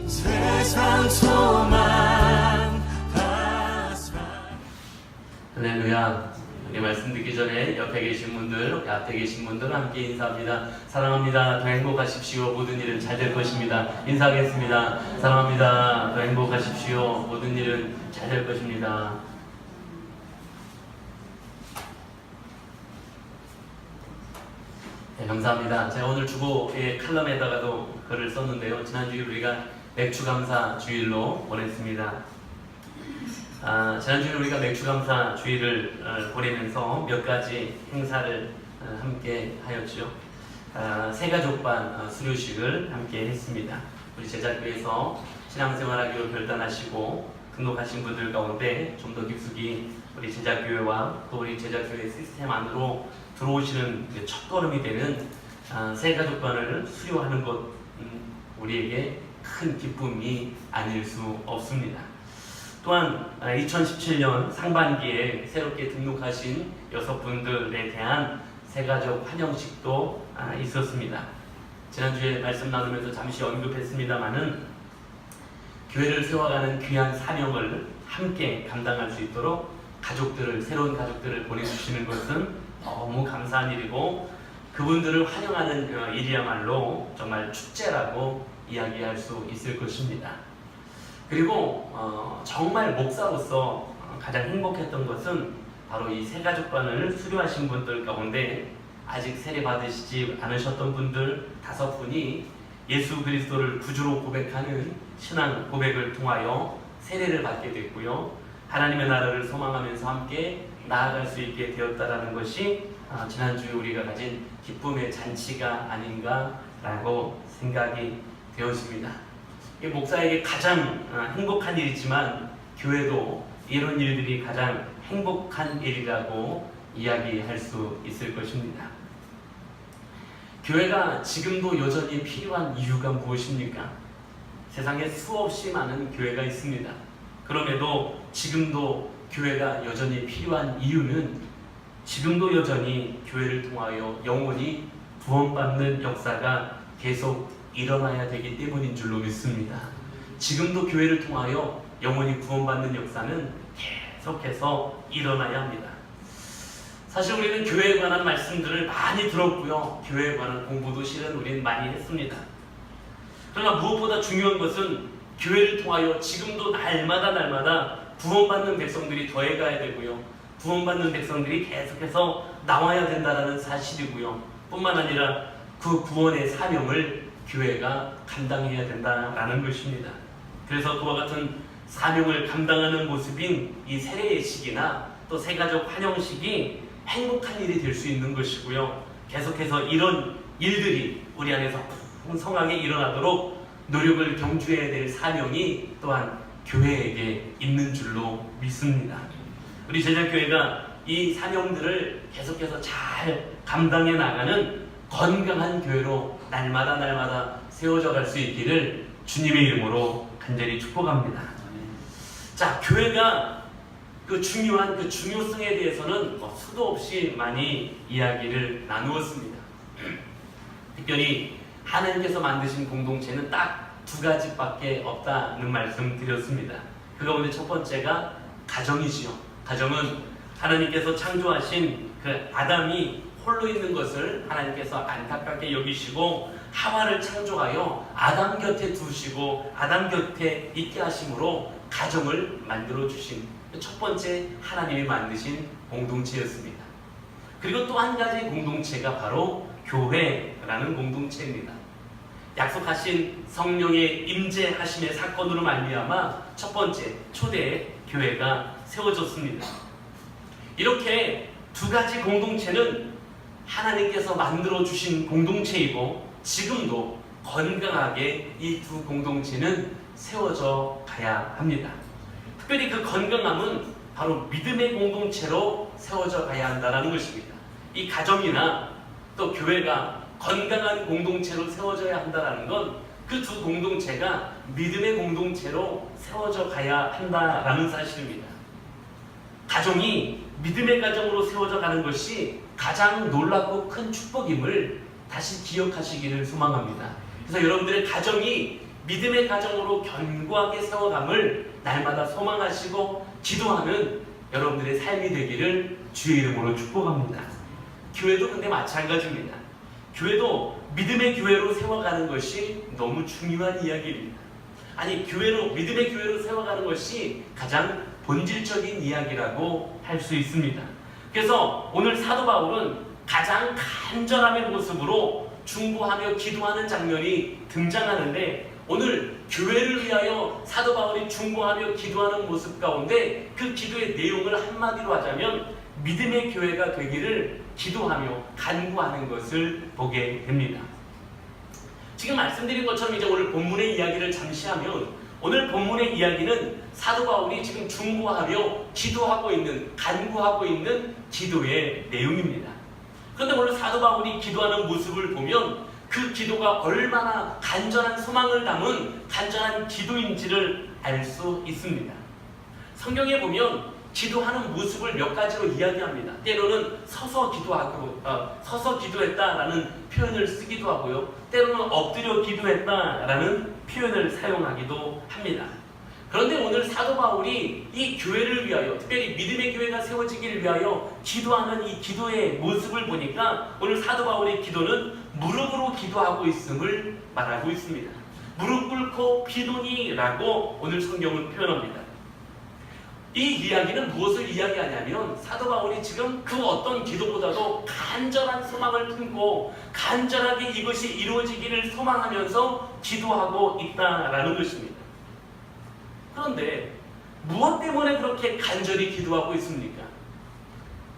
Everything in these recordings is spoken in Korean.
세상 소망 할렐루야. 이 말씀 듣기 전에 옆에 계신 분들, 앞에 계신 분들 함께 인사합니다. 사랑합니다. 더 행복하십시오. 모든 일은 잘 될 것입니다. 인사하겠습니다. 사랑합니다. 더 행복하십시오. 모든 일은 잘 될 것입니다. 네, 감사합니다. 제가 오늘 주보의 칼럼에다가도 글을 썼는데요. 지난주에 우리가 맥주감사 주일로 보냈습니다. 지난주에 우리가 맥주감사 주일을 보내면서 몇 가지 행사를 함께 하였죠. 새가족반 수료식을 함께 했습니다. 우리 제자교에서 신앙생활하기로 결단하시고 등록하신 분들 가운데 좀 더 깊숙이 우리 제자교회와 또 우리 제자교회 시스템 안으로 들어오시는 첫걸음이 되는 새가족반을 수료하는 것, 우리에게 큰 기쁨이 아닐 수 없습니다. 또한 2017년 상반기에 새롭게 등록하신 6분들에 대한 새가족 환영식도 있었습니다. 지난주에 말씀 나누면서 잠시 언급했습니다마는 교회를 세워가는 귀한 사명을 함께 감당할 수 있도록 새로운 가족들을 보내주시는 것은 너무 감사한 일이고, 그분들을 환영하는 일이야말로 정말 축제라고 이야기할 수 있을 것입니다. 그리고 정말 목사로서 가장 행복했던 것은 바로 이 새가족반을 수료하신 분들 가운데 아직 세례 받으시지 않으셨던 분들 5분이 예수 그리스도를 구주로 고백하는 신앙 고백을 통하여 세례를 받게 됐고요. 하나님의 나라를 소망하면서 함께 나아갈 수 있게 되었다라는 것이 지난주에 우리가 가진 기쁨의 잔치가 아닌가라고 생각이 되었습니다. 목사에게 가장 행복한 일이지만 교회도 이런 일들이 가장 행복한 일이라고 이야기할 수 있을 것입니다. 교회가 지금도 여전히 필요한 이유가 무엇입니까? 세상에 수없이 많은 교회가 있습니다. 그럼에도 지금도 교회가 여전히 필요한 이유는 지금도 여전히 교회를 통하여 영혼이 구원받는 역사가 계속 일어나야 되기 때문인 줄로 믿습니다. 지금도 교회를 통하여 영혼이 구원받는 역사는 계속해서 일어나야 합니다. 사실 우리는 교회에 관한 말씀들을 많이 들었고요. 교회에 관한 공부도 실은 우리는 많이 했습니다. 그러나 무엇보다 중요한 것은 교회를 통하여 지금도 날마다 구원받는 백성들이 더해가야 되고요. 구원받는 백성들이 계속해서 나와야 된다는 사실이고요. 뿐만 아니라 그 구원의 사명을 교회가 감당해야 된다라는 것입니다. 그래서 그와 같은 사명을 감당하는 모습인 이 세례식이나 또 새가족 환영식이 행복한 일이 될 수 있는 것이고요. 계속해서 이런 일들이 우리 안에서 풍성하게 일어나도록 노력을 경주해야 될 사명이 또한 교회에게 있는 줄로 믿습니다. 우리 제자교회가 이 사명들을 계속해서 잘 감당해 나가는 건강한 교회로 날마다 세워져 갈 수 있기를 주님의 이름으로 간절히 축복합니다. 자, 교회가 그 중요한 그 중요성에 대해서는 수도 없이 많이 이야기를 나누었습니다. 특별히 하나님께서 만드신 공동체는 딱 2가지밖에 없다는 말씀 드렸습니다. 그 가운데 첫 번째가 가정이지요. 가정은 하나님께서 창조하신 그 아담이 홀로 있는 것을 하나님께서 안타깝게 여기시고 하와를 창조하여 아담 곁에 두시고 아담 곁에 있게 하심으로 가정을 만들어 주신 첫 번째 하나님이 만드신 공동체였습니다. 그리고 또 한 가지 공동체가 바로 교회라는 공동체입니다. 약속하신 성령의 임재하심의 사건으로 말미암아 첫 번째 초대 교회가 세워졌습니다. 이렇게 2가지 공동체는 하나님께서 만들어 주신 공동체이고 지금도 건강하게 이 2 공동체는 세워져 가야 합니다. 특별히 그 건강함은 바로 믿음의 공동체로 세워져 가야 한다는 것입니다. 이 가정이나 또 교회가 건강한 공동체로 세워져야 한다는 건 그 2 공동체가 믿음의 공동체로 세워져 가야 한다는 사실입니다. 가정이 믿음의 가정으로 세워져 가는 것이 가장 놀랍고 큰 축복임을 다시 기억하시기를 소망합니다. 그래서 여러분들의 가정이 믿음의 가정으로 견고하게 세워감을 날마다 소망하시고 기도하는 여러분들의 삶이 되기를 주의 이름으로 축복합니다. 교회도 근데 마찬가지입니다. 교회도 믿음의 교회로 세워가는 것이 너무 중요한 이야기입니다. 아니, 믿음의 교회로 세워가는 것이 가장 본질적인 이야기라고 할 수 있습니다. 그래서 오늘 사도 바울은 가장 간절함의 모습으로 중보하며 기도하는 장면이 등장하는데, 오늘 교회를 위하여 사도 바울이 중보하며 기도하는 모습 가운데 그 기도의 내용을 한마디로 하자면 믿음의 교회가 되기를 기도하며 간구하는 것을 보게 됩니다. 지금 말씀드린 것처럼 이제 오늘 본문의 이야기를 잠시 하면, 오늘 본문의 이야기는 사도 바울이 지금 중보하며 기도하고 있는, 간구하고 있는 기도의 내용입니다. 그런데 오늘 사도 바울이 기도하는 모습을 보면 그 기도가 얼마나 간절한 소망을 담은 간절한 기도인지를 알 수 있습니다. 성경에 보면 기도하는 모습을 몇 가지로 이야기합니다. 때로는 서서 기도했다라는 표현을 쓰기도 하고요. 때로는 엎드려 기도했다라는 표현을 사용하기도 합니다. 그런데 오늘 사도 바울이 이 교회를 위하여, 특별히 믿음의 교회가 세워지기를 위하여 기도하는 이 기도의 모습을 보니까 오늘 사도 바울의 기도는 무릎으로 기도하고 있음을 말하고 있습니다. 무릎 꿇고 비노니라고 오늘 성경은 표현합니다. 이 이야기는 무엇을 이야기하냐면 사도 바울이 지금 그 어떤 기도보다도 간절한 소망을 품고 간절하게 이것이 이루어지기를 소망하면서 기도하고 있다라는 것입니다. 그런데 무엇 때문에 그렇게 간절히 기도하고 있습니까?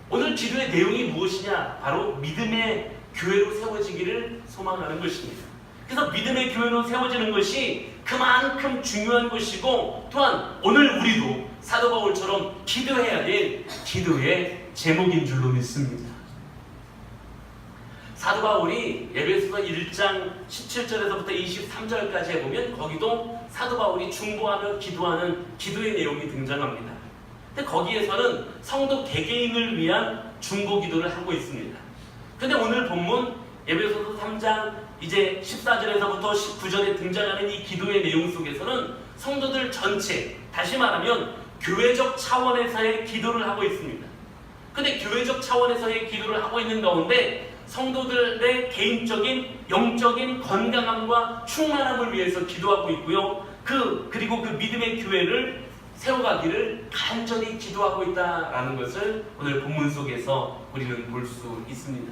오늘 기도의 내용이 무엇이냐? 바로 믿음의 교회로 세워지기를 소망하는 것입니다. 그래서 믿음의 교회로 세워지는 것이 그만큼 중요한 것이고, 또한 오늘 우리도 사도 바울처럼 기도해야 될 기도의 제목인 줄로 믿습니다. 사도 바울이 에베소서 1장 17절에서부터 23절까지 보면 거기도 사도 바울이 중보하며 기도하는 기도의 내용이 등장합니다. 근데 거기에서는 성도 개개인을 위한 중보 기도를 하고 있습니다. 근데 오늘 본문 에베소서 3장 이제 14절에서부터 19절에 등장하는 이 기도의 내용 속에서는 성도들 전체, 다시 말하면 교회적 차원에서의 기도를 하고 있습니다. 근데 교회적 차원에서의 기도를 하고 있는 가운데 성도들의 개인적인 영적인 건강함과 충만함을 위해서 기도하고 있고요. 그리고 그 믿음의 교회를 세워가기를 간절히 기도하고 있다라는 것을 오늘 본문 속에서 우리는 볼 수 있습니다.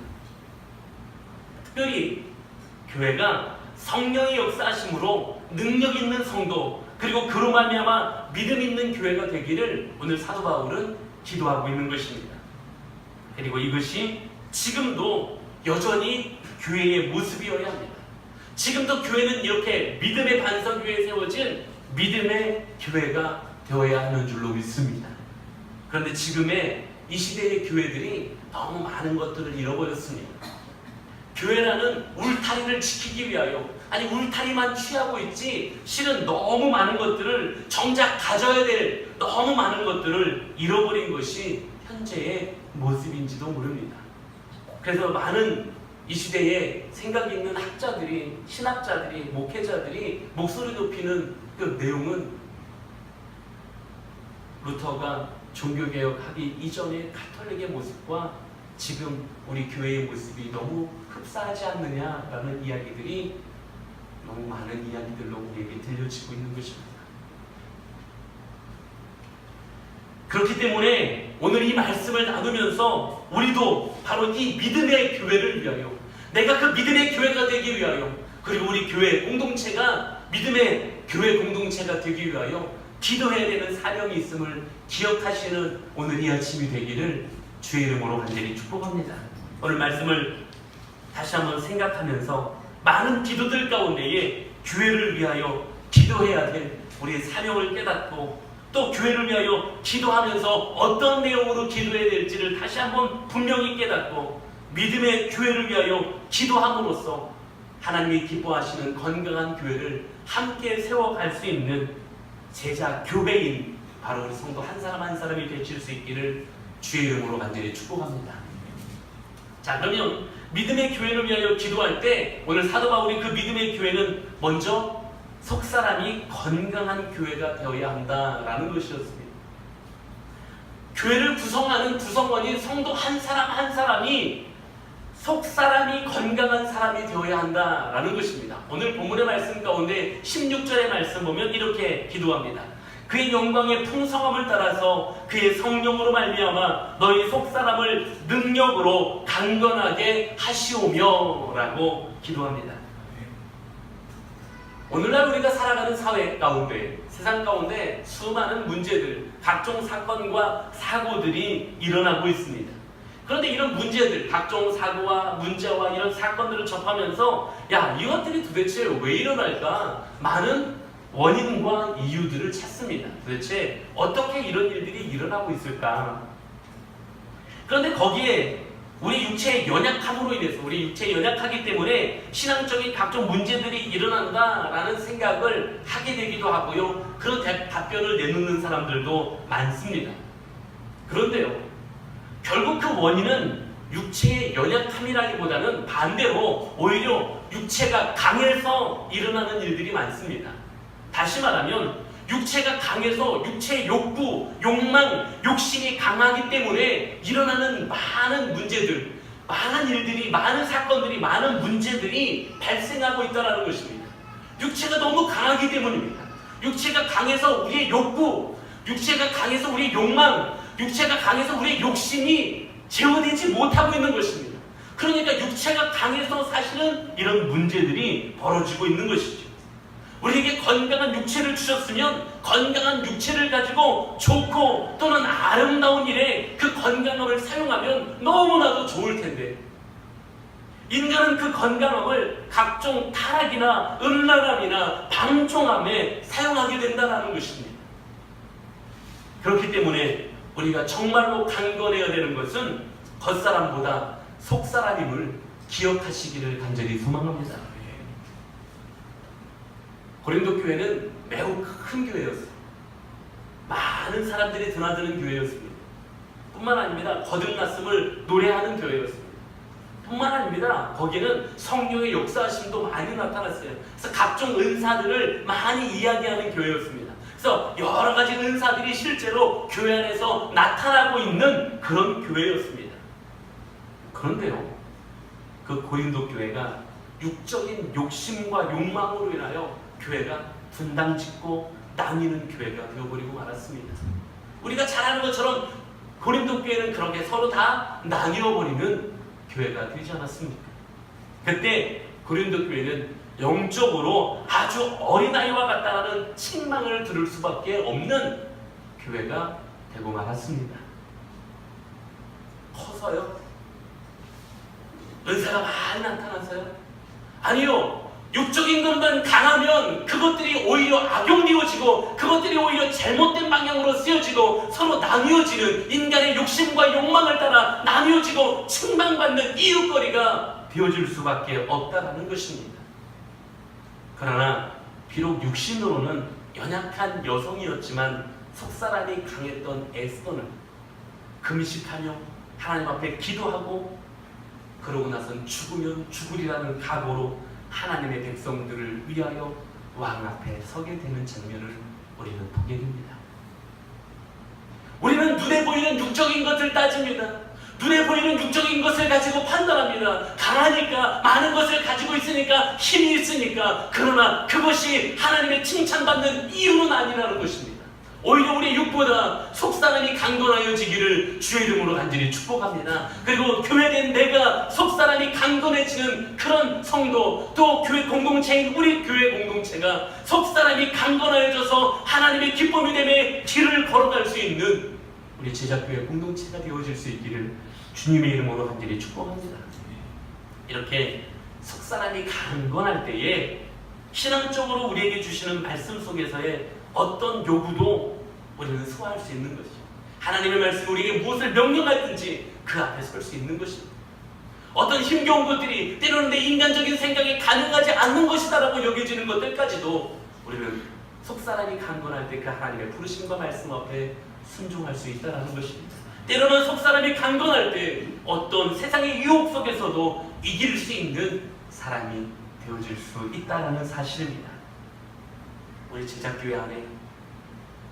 특별히 교회가 성령의 역사하심으로 능력 있는 성도, 그리고 그로 말미암아 믿음 있는 교회가 되기를 오늘 사도 바울은 기도하고 있는 것입니다. 그리고 이것이 지금도 여전히 교회의 모습이어야 합니다. 지금도 교회는 이렇게 믿음의 반석위에 세워진 믿음의 교회가 되어야 하는 줄로 믿습니다. 그런데 지금의 이 시대의 교회들이 너무 많은 것들을 잃어버렸습니다. 교회라는 울타리를 지키기 위하여, 아니 울타리만 취하고 있지 실은 너무 많은 것들을, 정작 가져야 될 너무 많은 것들을 잃어버린 것이 현재의 모습인지도 모릅니다. 그래서 많은 이 시대에 생각 있는 학자들이, 신학자들이, 목회자들이 목소리 높이는 그 내용은 루터가 종교개혁하기 이전의 가톨릭의 모습과 지금 우리 교회의 모습이 너무 흡사하지 않느냐라는 이야기들이, 너무 많은 이야기들로 우리에게 들려지고 있는 것입니다. 그렇기 때문에 오늘 이 말씀을 나누면서 우리도 바로 이 믿음의 교회를 위하여, 내가 그 믿음의 교회가 되기 위하여, 그리고 우리 교회 공동체가 믿음의 교회 공동체가 되기 위하여 기도해야 되는 사명이 있음을 기억하시는 오늘 이 아침이 되기를 주의 이름으로 간절히 축복합니다. 오늘 말씀을 다시 한번 생각하면서 많은 기도들 가운데에 교회를 위하여 기도해야 될 우리의 사명을 깨닫고, 또 교회를 위하여 기도하면서 어떤 내용으로 기도해야 될지를 다시 한번 분명히 깨닫고 믿음의 교회를 위하여 기도함으로써 하나님이 기뻐하시는 건강한 교회를 함께 세워갈 수 있는 제자 교회인 바로 우리 성도 한 사람 한 사람이 되실 수 있기를 주의 이름으로 간절히 축복합니다. 자, 그러면 믿음의 교회를 위하여 기도할 때 오늘 사도 바울이 그 믿음의 교회는 먼저 속 사람이 건강한 교회가 되어야 한다라는 것이었습니다. 교회를 구성하는 구성원인 성도 한 사람 한 사람이 속 사람이 건강한 사람이 되어야 한다라는 것입니다. 오늘 본문의 말씀 가운데 16절의 말씀 보면 이렇게 기도합니다. 그의 영광의 풍성함을 따라서 그의 성령으로 말미암아 너희 속 사람을 능력으로 강건하게 하시오며 라고 기도합니다. 오늘날 우리가 살아가는 사회 가운데, 세상 가운데 수많은 문제들, 각종 사건과 사고들이 일어나고 있습니다. 그런데 이런 문제들, 각종 사고와 문제와 이런 사건들을 접하면서 야, 이것들이 도대체 왜 일어날까? 많은 원인과 이유들을 찾습니다. 도대체 어떻게 이런 일들이 일어나고 있을까? 그런데 거기에 우리 육체의 연약함으로 인해서, 우리 육체의 연약하기 때문에 신앙적인 각종 문제들이 일어난다라는 생각을 하게 되기도 하고요. 그런 답변을 내놓는 사람들도 많습니다. 그런데요, 결국 그 원인은 육체의 연약함이라기보다는 반대로 오히려 육체가 강해서 일어나는 일들이 많습니다. 다시 말하면 육체가 강해서 육체의 욕구, 욕망, 욕심이 강하기 때문에 일어나는 많은 문제들, 많은 일들이, 많은 사건들이, 많은 문제들이 발생하고 있다는 것입니다. 육체가 너무 강하기 때문입니다. 육체가 강해서 우리의 욕구, 육체가 강해서 우리의 욕망, 육체가 강해서 우리의 욕심이 제어되지 못하고 있는 것입니다. 그러니까 육체가 강해서 사실은 이런 문제들이 벌어지고 있는 것이죠. 우리에게 건강한 육체를 주셨으면 건강한 육체를 가지고 좋고 또는 아름다운 일에 그 건강함을 사용하면 너무나도 좋을 텐데, 인간은 그 건강함을 각종 타락이나 음란함이나 방종함에 사용하게 된다는 것입니다. 그렇기 때문에 우리가 정말로 강건해야 되는 것은 겉사람보다 속사람임을 기억하시기를 간절히 소망합니다. 고린도 교회는 매우 큰 교회였어요. 많은 사람들이 드나드는 교회였습니다. 뿐만 아닙니다. 거듭났음을 노래하는 교회였습니다. 뿐만 아닙니다. 거기는 성령의 역사하심도 많이 나타났어요. 그래서 각종 은사들을 많이 이야기하는 교회였습니다. 그래서 여러 가지 은사들이 실제로 교회 안에서 나타나고 있는 그런 교회였습니다. 그런데요, 그 고린도 교회가 육적인 욕심과 욕망으로 인하여 교회가 분당짓고 나뉘는 교회가 되어버리고 말았습니다. 우리가 잘 아는 것처럼 고린도 교회는 그렇게 서로 다 나뉘어버리는 교회가 되지 않았습니까? 그때 고린도 교회는 영적으로 아주 어린아이와 같다는 책망을 들을 수밖에 없는 교회가 되고 말았습니다. 커서요? 은사가 많이 나타나서요? 아니요. 육적인 것만 강하면 그것들이 오히려 악용되어지고 그것들이 오히려 잘못된 방향으로 쓰여지고 서로 나뉘어지는, 인간의 욕심과 욕망을 따라 나뉘어지고 책망받는 이유거리가 되어질 수밖에 없다는 것입니다. 그러나 비록 육신으로는 연약한 여성이었지만 속사람이 강했던 에스더는 금식하며 하나님 앞에 기도하고 그러고 나선 죽으면 죽으리라는 각오로 하나님의 백성들을 위하여 왕 앞에 서게 되는 장면을 우리는 보게 됩니다. 우리는 눈에 보이는 육적인 것을 따집니다. 눈에 보이는 육적인 것을 가지고 판단합니다. 강하니까, 많은 것을 가지고 있으니까, 힘이 있으니까. 그러나 그것이 하나님의 칭찬받는 이유는 아니라는 것입니다. 오히려 우리 육보다 속사람이 강건하여지기를 주의 이름으로 간절히 축복합니다. 그리고 교회된 내가 속사람이 강건해지는 그런 성도, 또 교회 공동체인 우리 교회 공동체가 속사람이 강건하여져서 하나님의 기쁨이 되며 길을 걸어갈 수 있는 우리 제자교회 공동체가 되어질 수 있기를 주님의 이름으로 간절히 축복합니다. 이렇게 속사람이 강건할 때에 신앙적으로 우리에게 주시는 말씀 속에서의 어떤 요구도 우리는 소화할 수 있는 것이죠. 하나님의 말씀이 우리에게 무엇을 명령하든지 그 앞에 설 수 있는 것입니다. 어떤 힘겨운 것들이 때로는 내 인간적인 생각이 가능하지 않는 것이다라고 여겨지는 것들까지도 우리는 속사람이 강건할 때 그 하나님의 부르심과 말씀 앞에 순종할 수 있다는 것입니다. 때로는 속사람이 강건할 때 어떤 세상의 유혹 속에서도 이길 수 있는 사람이 되어질 수 있다는 사실입니다. 우리 제자교회 안에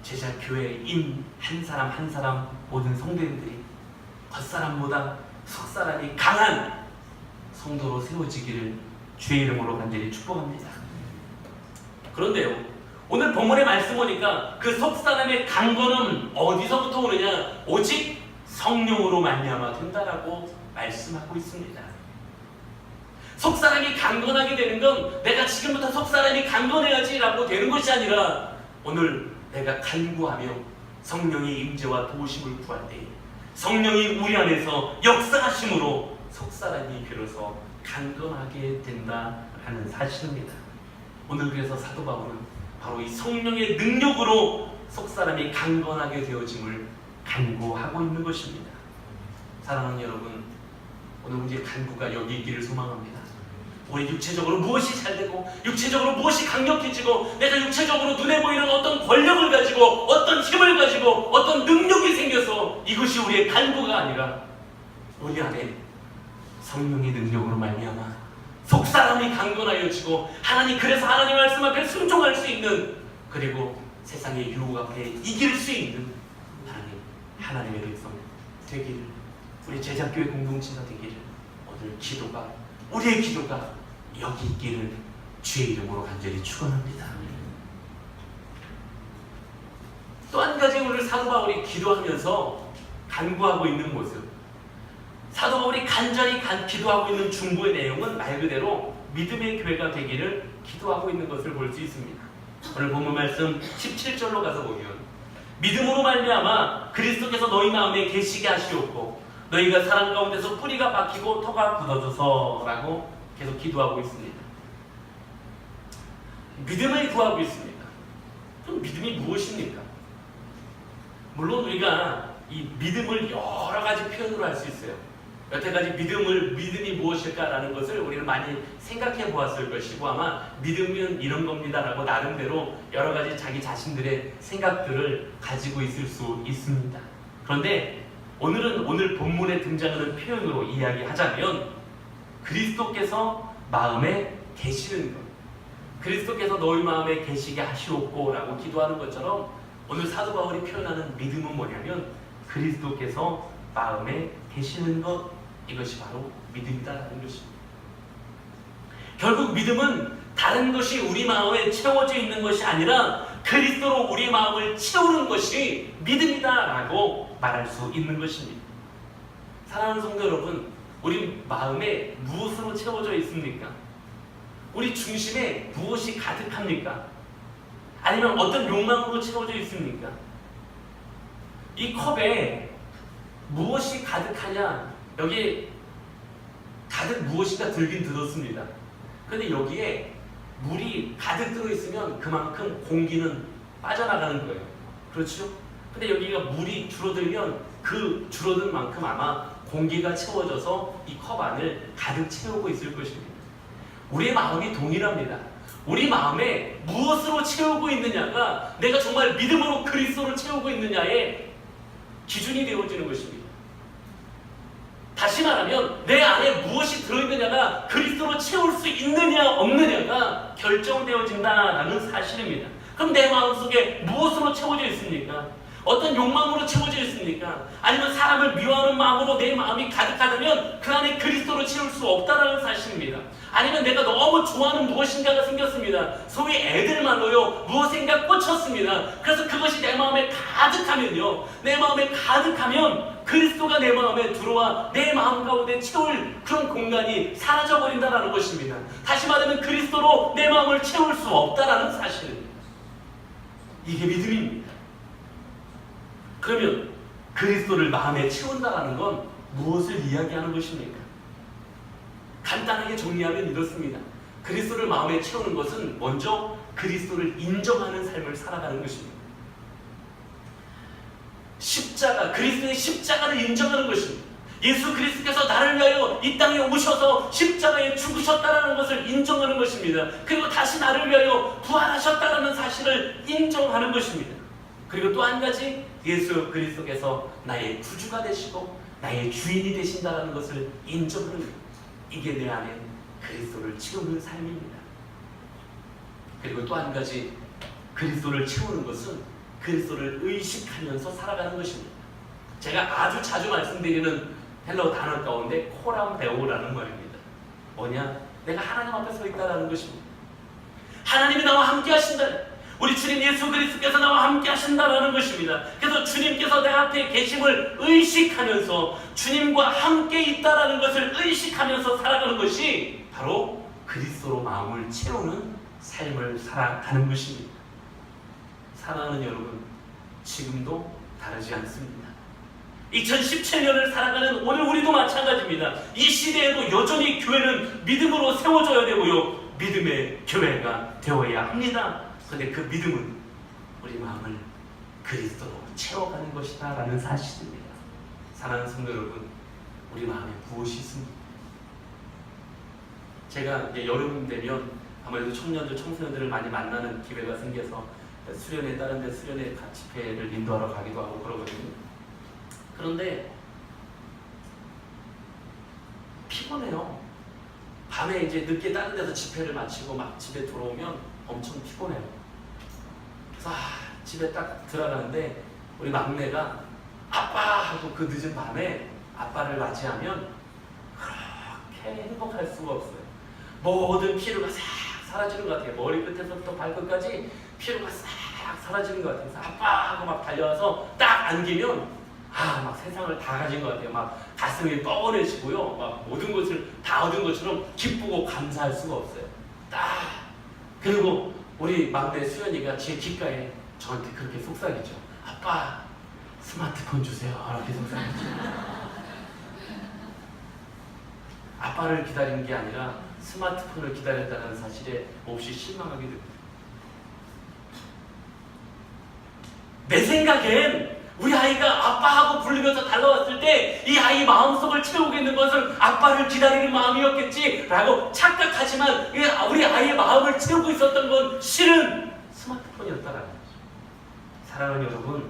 제자교회인 한 사람 한 사람 모든 성도님들이 겉사람보다 속사람이 강한 성도로 세워지기를 주의 이름으로 간절히 축복합니다. 그런데요, 오늘 본문의 말씀 보니까 그 속사람의 강건은 어디서부터 오느냐? 오직 성령으로 말미암아 된다라고 말씀하고 있습니다. 속사람이 강건하게 되는 건 내가 지금부터 속사람이 강건해야지라고 되는 것이 아니라 오늘 내가 간구하며 성령의 임재와 도우심을 구할 때 성령이 우리 안에서 역사하심으로 속사람이 비로소 강건하게 된다라는 사실입니다. 오늘 그래서 사도 바울은 바로 이 성령의 능력으로 속사람이 강건하게 되어짐을 간구하고 있는 것입니다. 사랑하는 여러분, 오늘 우리의 간구가 여기 있기를 소망합니다. 우리 육체적으로 무엇이 잘되고 육체적으로 무엇이 강력해지고 내가 육체적으로 눈에 보이는 어떤 권력을 가지고 어떤 힘을 가지고 어떤 능력이 생겨서 이것이 우리의 간구가 아니라 우리 안에 성령의 능력으로 말미암아 속사람이 강건하여지고 그래서 하나님 말씀 앞에 순종할 수 있는, 그리고 세상의 유혹 앞에 이길 수 있는 하나님의 백성 되기를, 우리 제자교회 공동체가 되기를 오늘 우리의 기도가 여기 있기를 주의 이름으로 간절히 축원합니다. 또 한 가지 오늘 사도 바울이 기도하면서 간구하고 있는 모습, 사도 바울이 간절히 기도하고 있는 중보의 내용은 말 그대로 믿음의 교회가 되기를 기도하고 있는 것을 볼 수 있습니다. 오늘 본문 말씀 17절로 가서 보면 믿음으로 말미암아 그리스도께서 너희 마음에 계시게 하시옵고 너희가 사랑 가운데서 뿌리가 박히고 터가 굳어져서라고 계속 기도하고 있습니다. 믿음을 구하고 있습니다. 그럼 믿음이 무엇입니까? 물론 우리가 이 믿음을 여러 가지 표현으로 할 수 있어요. 여태까지 믿음이 무엇일까라는 것을 우리는 많이 생각해 보았을 것이고 아마 믿음은 이런 겁니다라고 나름대로 여러 가지 자기 자신들의 생각들을 가지고 있을 수 있습니다. 그런데 오늘 본문에 등장하는 표현으로 이야기하자면 그리스도께서 마음에 계시는 것, 그리스도께서 너희 마음에 계시게 하시옵고 라고 기도하는 것처럼 오늘 사도 바울이 표현하는 믿음은 뭐냐면 그리스도께서 마음에 계시는 것, 이것이 바로 믿음이다라는 것입니다. 결국 믿음은 다른 것이 우리 마음에 채워져 있는 것이 아니라 그리스도로 우리 마음을 채우는 것이 믿음이다라고 말할 수 있는 것입니다. 사랑하는 성도 여러분, 우리 마음에 무엇으로 채워져 있습니까? 우리 중심에 무엇이 가득합니까? 아니면 어떤 욕망으로 채워져 있습니까? 이 컵에 무엇이 가득하냐? 여기 가득 무엇인가 들긴 들었습니다. 근데 여기에 물이 가득 들어있으면 그만큼 공기는 빠져나가는 거예요. 그렇죠? 근데 여기가 물이 줄어들면 그 줄어든 만큼 아마 공기가 채워져서 이 컵 안을 가득 채우고 있을 것입니다. 우리의 마음이 동일합니다. 우리 마음에 무엇으로 채우고 있느냐가 내가 정말 믿음으로 그리스도를 채우고 있느냐의 기준이 되어지는 것입니다. 다시 말하면 내 안에 무엇이 들어있느냐가 그리스도로 채울 수 있느냐 없느냐가 결정되어진다는 사실입니다. 그럼 내 마음속에 무엇으로 채워져 있습니까? 어떤 욕망으로 채워져 있습니까? 아니면 사람을 미워하는 마음으로 내 마음이 가득하다면 그 안에 그리스도로 채울 수 없다는 사실입니다. 아니면 내가 너무 좋아하는 무엇인가가 생겼습니다. 소위 애들 말로요, 무엇인가 꽂혔습니다. 그래서 그것이 내 마음에 가득하면요, 내 마음에 가득하면 그리스도가 내 마음에 들어와 내 마음 가운데 채울 그런 공간이 사라져버린다는 것입니다. 다시 말하면 그리스도로 내 마음을 채울 수 없다는 사실입니다. 이게 믿음입니다. 그러면 그리스도를 마음에 채운다는 건 무엇을 이야기하는 것입니까? 간단하게 정리하면 이렇습니다. 그리스도를 마음에 채우는 것은 먼저 그리스도를 인정하는 삶을 살아가는 것입니다. 그리스도의 십자가를 인정하는 것입니다. 예수 그리스도께서 나를 위하여 이 땅에 오셔서 십자가에 죽으셨다는 것을 인정하는 것입니다. 그리고 다시 나를 위하여 부활하셨다는 사실을 인정하는 것입니다. 그리고 또 한 가지, 예수 그리스도께서 나의 구주가 되시고 나의 주인이 되신다는 것을 인정하는 것, 이게 내 안에 그리스도를 채우는 삶입니다. 그리고 또 한 가지, 그리스도를 채우는 것은 그리스도를 의식하면서 살아가는 것입니다. 제가 아주 자주 말씀드리는 헬라어 단어 가운데 코람데오라는 말입니다. 뭐냐? 내가 하나님 앞에 서 있다라는 것입니다. 하나님이 나와 함께 하신다. 우리 주님 예수 그리스도께서 나와 함께 하신다라는 것입니다. 그래서 주님께서 내 앞에 계심을 의식하면서 주님과 함께 있다라는 것을 의식하면서 살아가는 것이 바로 그리스도로 마음을 채우는 삶을 살아가는 것입니다. 사랑하는 여러분, 지금도 다르지 않습니다. 2017년을 살아가는 오늘 우리도 마찬가지입니다. 이 시대에도 여전히 교회는 믿음으로 세워져야 되고요, 믿음의 교회가 되어야 합니다. 그런데 그 믿음은 우리 마음을 그리스도로 채워가는 것이다 라는 사실입니다. 사랑하는 성도 여러분, 우리 마음에 무엇이 있습니까? 제가 이제 여름 되면 아무래도 청년들, 청소년들을 많이 만나는 기회가 생겨서 수련회, 다른 데 수련회 집회를 인도하러 가기도 하고 그러거든요. 그런데 피곤해요. 밤에 이제 늦게 다른 데서 집회를 마치고 막 집에 들어오면 엄청 피곤해요. 그래서 집에 딱 들어가는데 우리 막내가 아빠 하고 그 늦은 밤에 아빠를 맞이하면 그렇게 행복할 수가 없어요. 모든 피로가 싹 사라지는 것 같아요. 머리 끝에서부터 발끝까지 피로가 싹 사라지는 것 같아요. 그래서 아빠 하고 막 달려와서 딱 안기면 막 세상을 다 가진 것 같아요. 막 가슴이 뻐근해지고요, 막 모든 것을 다 얻은 것처럼 기쁘고 감사할 수가 없어요. 딱 그리고 우리 막내 수연이가 제 귓가에 저한테 그렇게 속삭이죠. 아빠 스마트폰 주세요. 이렇게 속삭이죠. 아빠를 기다리는 게 아니라 스마트폰을 기다렸다는 사실에 몹시 실망하게 됩니다. 내 생각엔 우리 아이가 아빠하고 부르면서 달려왔을 때 이 아이 마음속을 채우겠는 것은 아빠를 기다리는 마음이었겠지 라고 착각하지만 우리 아이의 마음을 채우고 있었던 건 실은 스마트폰이었다라는 거죠. 사랑하는 여러분,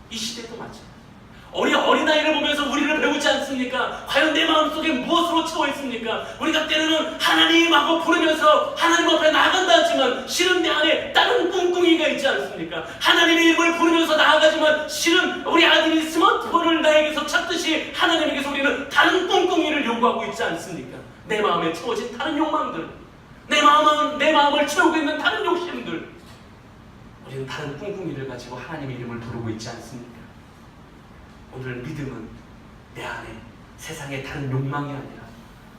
이 시대도 마찬가지예요. 어린아이를 보면서 우리를 배우지 않습니까? 과연 내 마음속에 무엇으로 채워 있습니까? 우리가 때로는 하나님하고 부르면서 하나님 앞에 나아간다 하지만 실은 내 안에 다른 꿍꿍이가 있지 않습니까? 하나님의 이름을 부르면서 나아가지만 실은 우리 아들이 스마트폰을 나에게서 찾듯이 하나님에게서 우리는 다른 꿍꿍이를 요구하고 있지 않습니까? 내 마음에 채워진 다른 욕망들, 내 마음을 채우고 있는 다른 욕심들, 우리는 다른 꿍꿍이를 가지고 하나님의 이름을 부르고 있지 않습니까? 오늘 믿음은 내 안에 세상의 다른 욕망이 아니라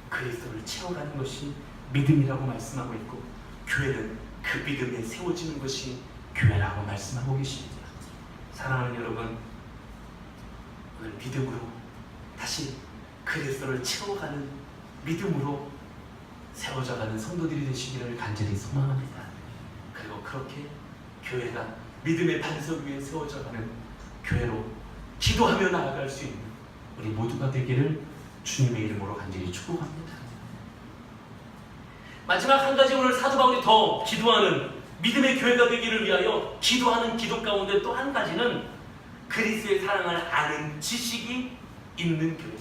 그리스도를 채워가는 것이 믿음이라고 말씀하고 있고, 교회는 그 믿음에 세워지는 것이 교회라고 말씀하고 계십니다. 사랑하는 여러분, 오늘 믿음으로 다시 그리스도를 채워가는 믿음으로 세워져가는 성도들이 되시기를 간절히 소망합니다. 그리고 그렇게 교회가 믿음의 반석 위에 세워져가는 교회로 기도하며 나아갈 수 있는 우리 모두가 되기를 주님의 이름으로 간절히 축복합니다. 마지막 한 가지, 오늘 사도 바울이 더 기도하는 믿음의 교회가 되기를 위하여 기도하는 기도 가운데 또 한 가지는 그리스도의 사랑을 아는 지식이 있는 교회.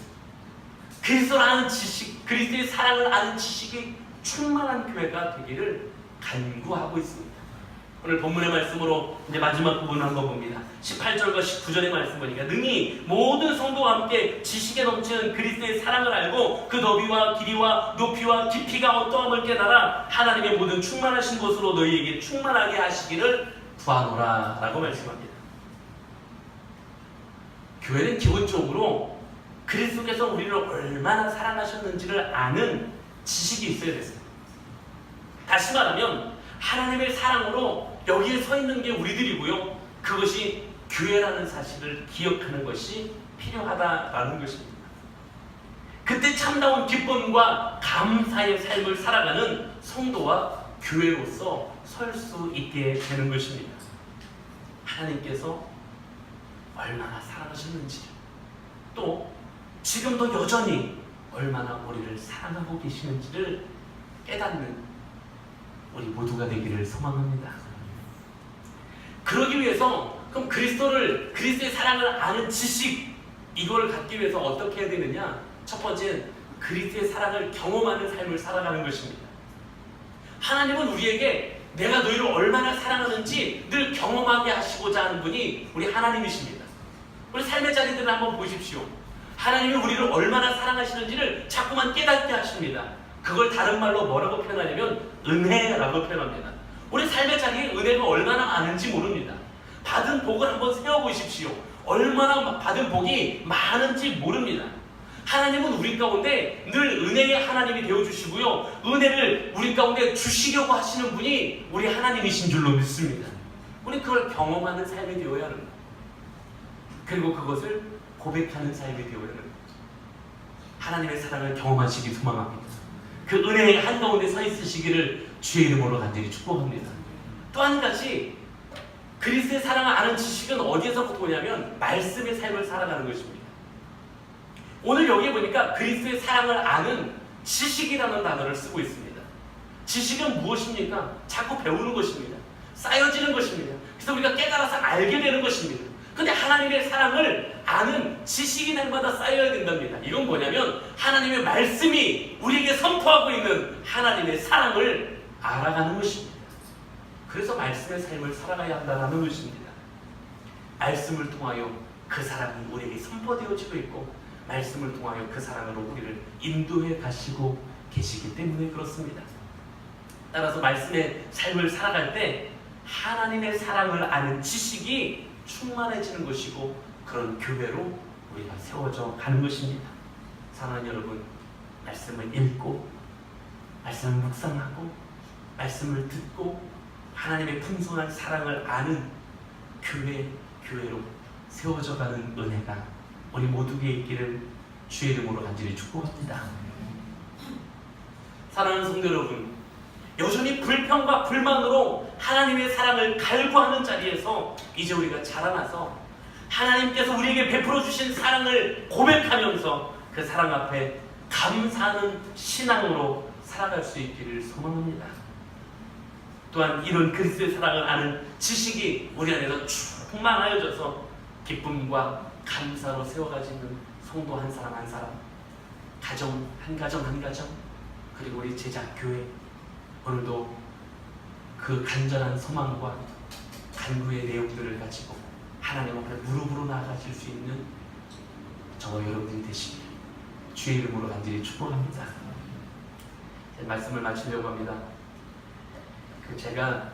그리스도를 아는 지식, 그리스도의 사랑을 아는 지식이 충만한 교회가 되기를 간구하고 있습니다. 오늘 본문의 말씀으로 이제 마지막 부분을 한번 봅니다. 18절과 19절의 말씀 보니까 능히 모든 성도와 함께 지식에 넘치는 그리스도의 사랑을 알고 그 너비와 길이와 높이와 깊이가 어떠함을 깨달아 하나님의 모든 충만하신 것으로 너희에게 충만하게 하시기를 구하노라 라고 말씀합니다. 교회는 기본적으로 그리스도께서 우리를 얼마나 사랑하셨는지를 아는 지식이 있어야 됐습니다. 다시 말하면 하나님의 사랑으로 여기에 서 있는 게 우리들이고요, 그것이 교회라는 사실을 기억하는 것이 필요하다라는 것입니다. 그때 참다운 기쁨과 감사의 삶을 살아가는 성도와 교회로서 설 수 있게 되는 것입니다. 하나님께서 얼마나 사랑하셨는지, 또 지금도 여전히 얼마나 우리를 사랑하고 계시는지를 깨닫는 우리 모두가 되기를 소망합니다. 그러기 위해서 그럼 그리스도의 사랑을 아는 지식, 이걸 갖기 위해서 어떻게 해야 되느냐? 첫 번째는 그리스도의 사랑을 경험하는 삶을 살아가는 것입니다. 하나님은 우리에게 내가 너희를 얼마나 사랑하는지 늘 경험하게 하시고자 하는 분이 우리 하나님이십니다. 우리 삶의 자리들을 한번 보십시오. 하나님이 우리를 얼마나 사랑하시는지를 자꾸만 깨닫게 하십니다. 그걸 다른 말로 뭐라고 표현하냐면 은혜라고 표현합니다. 우리 삶의 자리에 은혜가 얼마나 많은지 모릅니다. 받은 복을 한번 세워보십시오. 얼마나 받은 복이 많은지 모릅니다. 하나님은 우리 가운데 늘 은혜의 하나님이 되어주시고요. 은혜를 우리 가운데 주시려고 하시는 분이 우리 하나님이신 줄로 믿습니다. 우리 그걸 경험하는 삶이 되어야 하는 거예요. 그리고 그것을 고백하는 삶이 되어야 하는 거예요. 하나님의 사랑을 경험하시기 소망합니다. 그 은혜의 한가운데 서 있으시기를 주의 이름으로 간절히 축복합니다. 또 한 가지, 그리스도의 사랑을 아는 지식은 어디에서부터 오냐면 말씀의 삶을 살아가는 것입니다. 오늘 여기 보니까 그리스도의 사랑을 아는 지식이라는 단어를 쓰고 있습니다. 지식은 무엇입니까? 자꾸 배우는 것입니다. 쌓여지는 것입니다. 그래서 우리가 깨달아서 알게 되는 것입니다. 근데 하나님의 사랑을 아는 지식이 날마다 쌓여야 된답니다. 이건 뭐냐면 하나님의 말씀이 우리에게 선포하고 있는 하나님의 사랑을 알아가는 것입니다. 그래서 말씀의 삶을 살아가야 한다는 것입니다. 말씀을 통하여 그 사랑이 우리에게 선포되어지고 있고 말씀을 통하여 그 사랑으로 우리를 인도해 가시고 계시기 때문에 그렇습니다. 따라서 말씀의 삶을 살아갈 때 하나님의 사랑을 아는 지식이 충만해지는 것이고 그런 교회로 우리가 세워져 가는 것입니다. 사랑하는 여러분, 말씀을 읽고 말씀을 묵상하고 말씀을 듣고 하나님의 풍성한 사랑을 아는 교회로 세워져 가는 은혜가 우리 모두에게 있기를 주의 이름으로 간절히 축복합니다. 사랑하는 성도 여러분, 여전히 불평과 불만으로 하나님의 사랑을 갈구하는 자리에서 이제 우리가 자라나서 하나님께서 우리에게 베풀어 주신 사랑을 고백하면서 그 사랑 앞에 감사하는 신앙으로 살아갈 수 있기를 소망합니다. 또한 이런 그리스도의 사랑을 아는 지식이 우리 안에서 충만하여져서 기쁨과 감사로 세워가지는 성도 한 사람 한 사람, 가정 한 가정 한 가정, 그리고 우리 제자 교회, 오늘도 그 간절한 소망과 간구의 내용들을 가지고 하나님 앞에 무릎으로 나아가실 수 있는 저와 여러분이 되시길 주의 이름으로 간절히 축복합니다. 제 말씀을 마치려고 합니다. 제가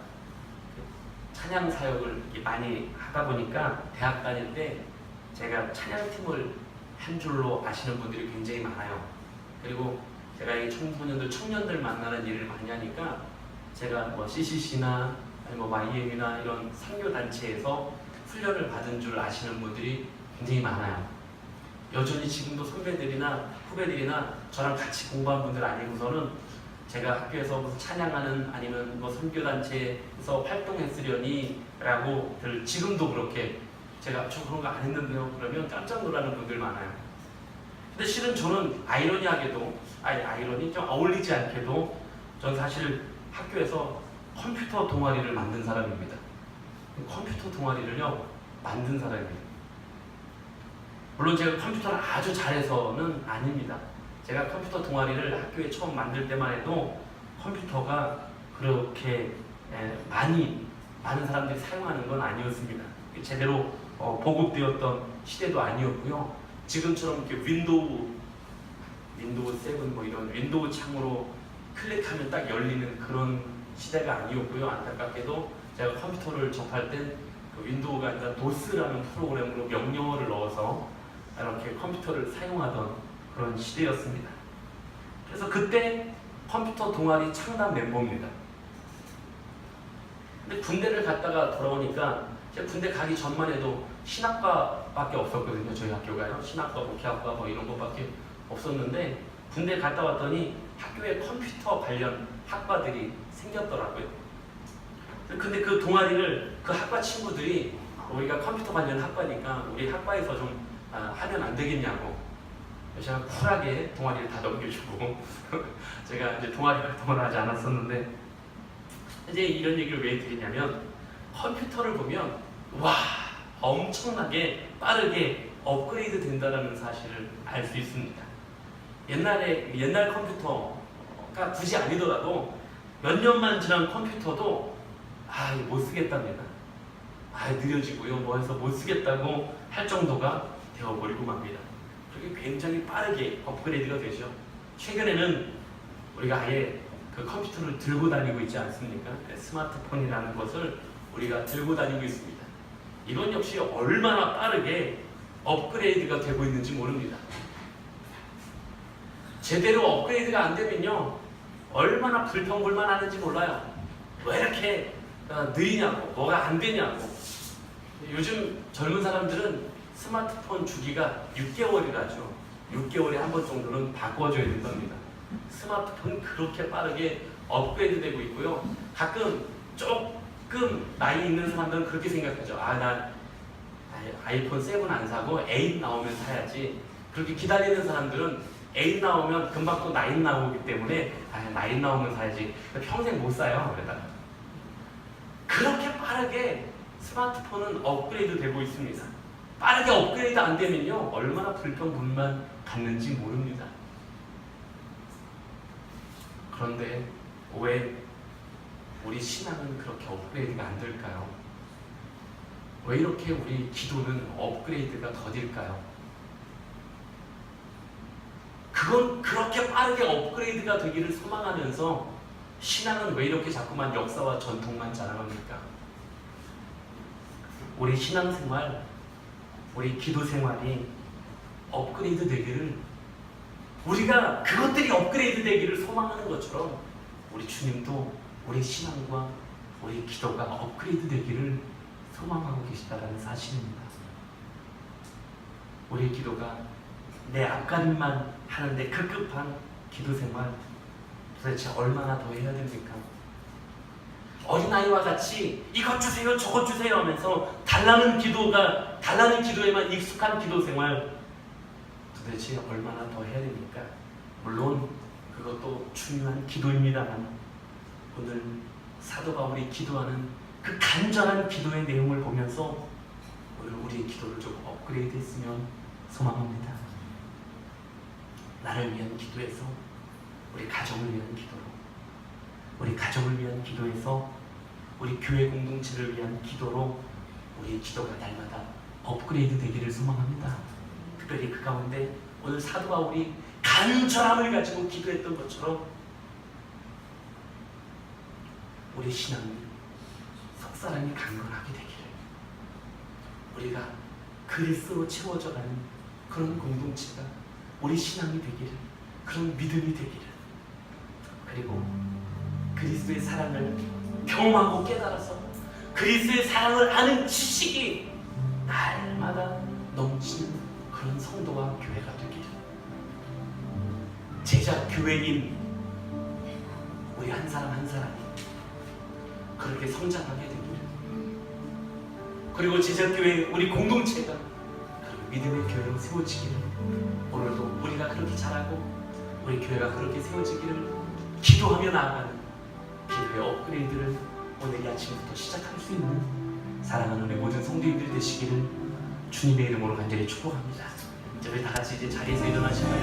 찬양 사역을 많이 하다 보니까 대학 다닐 때 제가 찬양팀을 한 줄로 아시는 분들이 굉장히 많아요. 그리고 제가 이 청년들 만나는 일을 많이 하니까 제가 뭐 CCC나 아니 뭐 YM이나 이런 선교 단체에서 훈련을 받은 줄 아시는 분들이 굉장히 많아요. 여전히 지금도 선배들이나 후배들이나 저랑 같이 공부한 분들 아니고서는 제가 학교에서 무슨 찬양하는 아니면 뭐 선교단체에서 활동했으려니 라고 지금도 그렇게 제가 저 그런 거 안 했는데요 그러면 깜짝 놀라는 분들 많아요. 근데 실은 저는 아이러니하게도 아이러니 좀 어울리지 않게도 전 사실 학교에서 컴퓨터 동아리를 만든 사람입니다. 컴퓨터 동아리를요 만든 사람입니다. 물론 제가 컴퓨터를 아주 잘해서는 아닙니다. 제가 컴퓨터 동아리를 학교에 처음 만들 때만 해도 컴퓨터가 그렇게 많은 사람들이 사용하는 건 아니었습니다. 제대로 보급되었던 시대도 아니었고요. 지금처럼 이렇게 윈도우 7 뭐 이런 윈도우 창으로 클릭하면 딱 열리는 그런 시대가 아니었고요. 안타깝게도 제가 컴퓨터를 접할 땐 그 윈도우가 아니라 도스라는 프로그램으로 명령어를 넣어서 이렇게 컴퓨터를 사용하던 그런 시대였습니다. 그래서 그때 컴퓨터 동아리 창단 멤버입니다. 근데 군대를 갔다가 돌아오니까 제가 군대 가기 전만 해도 신학과밖에 없었거든요. 저희 학교가요. 신학과, 목회학과 뭐 이런 것밖에 없었는데 군대 갔다 왔더니 학교에 컴퓨터 관련 학과들이 생겼더라고요. 근데 그 동아리를 그 학과 친구들이 우리가 컴퓨터 관련 학과니까 우리 학과에서 좀 하면 안 되겠냐고 제가 쿨하게 동아리를 다 넘겨주고 제가 이제 동아리 활동을 하지 않았었는데 이제 이런 얘기를 왜 드리냐면 컴퓨터를 보면 와 엄청나게 빠르게 업그레이드 된다는 사실을 알 수 있습니다. 옛날 컴퓨터가 굳이 아니더라도 몇 년만 지난 컴퓨터도 못 쓰겠답니다. 느려지고요. 뭐 해서 못 쓰겠다고 할 정도가 되어버리고 맙니다. 그게 굉장히 빠르게 업그레이드가 되죠. 최근에는 우리가 아예 그 컴퓨터를 들고 다니고 있지 않습니까? 스마트폰이라는 것을 우리가 들고 다니고 있습니다. 이건 역시 얼마나 빠르게 업그레이드가 되고 있는지 모릅니다. 제대로 업그레이드가 안 되면요, 얼마나 불평불만하는지 몰라요. 왜 이렇게 느리냐고, 뭐가 안 되냐고. 요즘 젊은 사람들은 스마트폰 주기가 6개월이라죠. 6개월에 한 번 정도는 바꿔줘야 된답니다. 스마트폰 그렇게 빠르게 업그레이드 되고 있고요. 가끔 조금 나이 있는 사람들은 그렇게 생각하죠. 난 아이폰 7 안 사고 8 나오면 사야지. 그렇게 기다리는 사람들은 8 나오면 금방 또 9 나오기 때문에 9 나오면 사야지. 평생 못 사요. 그러다가 그렇게 빠르게 스마트폰은 업그레이드 되고 있습니다. 빠르게 업그레이드 안 되면요, 얼마나 불평불만 갖는지 모릅니다. 그런데 왜 우리 신앙은 그렇게 업그레이드가 안 될까요? 왜 이렇게 우리 기도는 업그레이드가 더딜까요? 그건 그렇게 빠르게 업그레이드가 되기를 소망하면서 신앙은 왜 이렇게 자꾸만 역사와 전통만 자랑합니까? 우리 신앙생활, 우리 기도생활이 업그레이드 되기를, 우리가 그것들이 업그레이드 되기를 소망하는 것처럼 우리 주님도 우리 신앙과 우리 기도가 업그레이드 되기를 소망하고 계시다는 사실입니다. 우리 기도가 내 앞가림만 하는데 급급한 기도생활 도대체 얼마나 더 해야 됩니까? 어린아이와 같이 이것 주세요 저것 주세요 하면서 달라는 기도에만 익숙한 기도생활 도대체 얼마나 더 해야 됩니까? 물론 그것도 중요한 기도입니다만, 오늘 사도 바울이 기도하는 그 간절한 기도의 내용을 보면서 오늘 우리의 기도를 좀 업그레이드 했으면 소망합니다. 나를 위한 기도에서 우리 가정을 위한 기도로, 우리 가정을 위한 기도에서 우리 교회 공동체를 위한 기도로 우리의 기도가 날마다 업그레이드 되기를 소망합니다. 특별히 그 가운데 오늘 사도 바울이 간절함을 가지고 기도했던 것처럼 우리 신앙이 속사람이 강건하게 되기를, 우리가 그리스도로 채워져가는 그런 공동체가 우리 신앙이 되기를, 그런 믿음이 되기를, 그리고 그리스도의 사랑을 경험하고 깨달아서 그리스도의 사랑을 아는 지식이 날마다 넘치는 그런 성도와 교회가 되기를, 제자 교회인 우리 한 사람 한 사람이 그렇게 성장하게 되기를, 그리고 제자 교회 우리 공동체가 그런 믿음의 교회로 세워지기를, 오늘도 우리가 그렇게 자라고 우리 교회가 그렇게 세워지기를 기도하며 나아가는 기도의 업그레이드를 오늘 이 아침부터 시작할 수 있는 사랑하는 우리 모든 성도님들 되시기를 주님의 이름으로 간절히 축복합니다. 이제 우리 다 같이 이제 자리에서 일어나시면